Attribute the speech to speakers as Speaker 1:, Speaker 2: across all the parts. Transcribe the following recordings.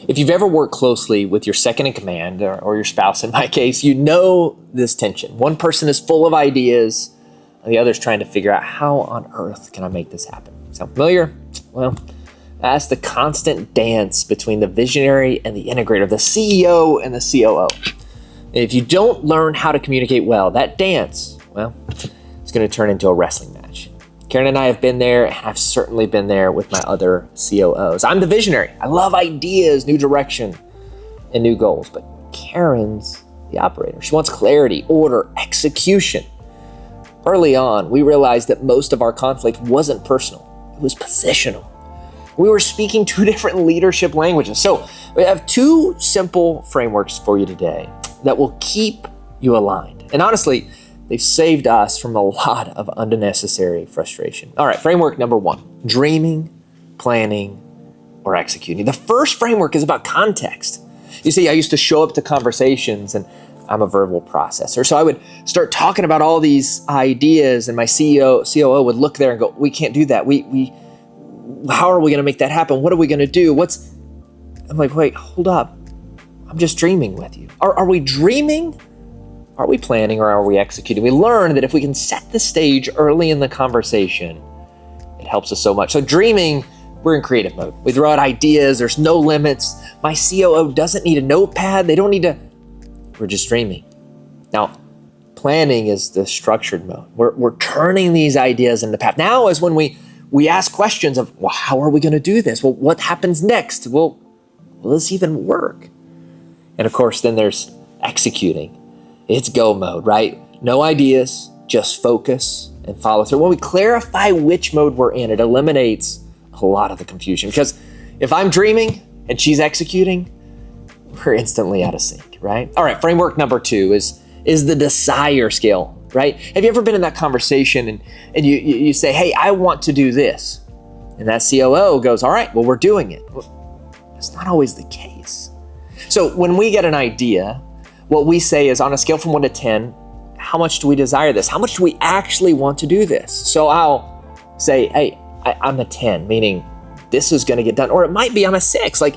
Speaker 1: If you've ever worked closely with your second in command, or your spouse in my case, you know this tension. One person is full of ideas, and the other's trying to figure out how on earth can I make this happen. Sound familiar? Well, that's the constant dance between the visionary and the integrator, the CEO and the COO. And if you don't learn how to communicate well, that dance, well, it's going to turn into a wrestling match. Karen and I have been there, and I've certainly been there with my other COOs. I'm the visionary. I love ideas, new direction, and new goals. But Karen's the operator. She wants clarity, order, execution. Early on, we realized that most of our conflict wasn't personal. It was positional. We were speaking two different leadership languages. So we have two simple frameworks for you today that will keep you aligned. And honestly, they've saved us from a lot of unnecessary frustration. All right, framework number one, dreaming, planning, or executing. The first framework is about context. You see, I used to show up to conversations, and I'm a verbal processor. So I would start talking about all these ideas, and my COO would look there and go, we can't do that. How are we going to make that happen? What are we going to do? I'm like, wait, hold up. I'm just dreaming with you. Are we dreaming? Are we planning, or are we executing? We learn that if we can set the stage early in the conversation, it helps us so much. So dreaming, we're in creative mode. We throw out ideas. There's no limits. My COO doesn't need a notepad. We're just dreaming. Now, planning is the structured mode. We're turning these ideas into path. Now is when we ask questions of, well, how are we going to do this? Well, what happens next? Well, will this even work? And of course, then there's executing. It's go mode, right? No ideas, just focus and follow through. When we clarify which mode we're in, it eliminates a lot of the confusion. Because if I'm dreaming and she's executing, we're instantly out of sync, right? All right, framework number two is the desire scale, right? Have you ever been in that conversation and you say, hey, I want to do this. And that COO goes, all right, well, we're doing it. Well, that's not always the case. So when we get an idea, what we say is, on a scale from 1 to 10, how much do we desire this? How much do we actually want to do this? So I'll say, hey, I'm a 10, meaning this is going to get done. Or it might be I'm a 6. Like,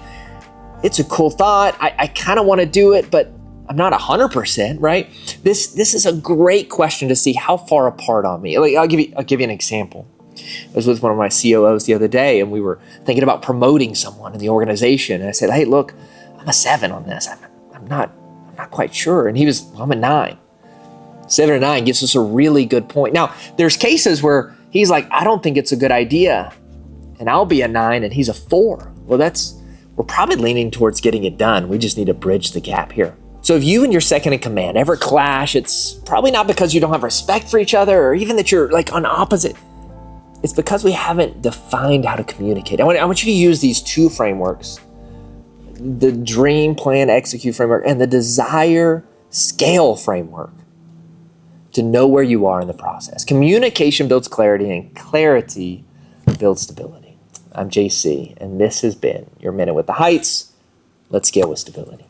Speaker 1: it's a cool thought. I kind of want to do it, but I'm not 100%, right? This is a great question to see how far apart are me. Like, I'll give you an example. I was with one of my COOs the other day, and we were thinking about promoting someone in the organization. And I said, hey, look, I'm a 7 on this. I'm not quite sure. And he was, well, I'm a 9. 7 or 9 gives us a really good point. Now, there's cases where he's like, I don't think it's a good idea. And I'll be a 9 and he's a 4. Well, we're probably leaning towards getting it done. We just need to bridge the gap here. So if you and your second in command ever clash, it's probably not because you don't have respect for each other or even that you're like on opposite. It's because we haven't defined how to communicate. I want you to use these two frameworks, the dream, plan, execute framework, and the desire scale framework, to know where you are in the process. Communication builds clarity, and clarity builds stability. I'm JC, and this has been your Minute with the Heights. Let's scale with stability.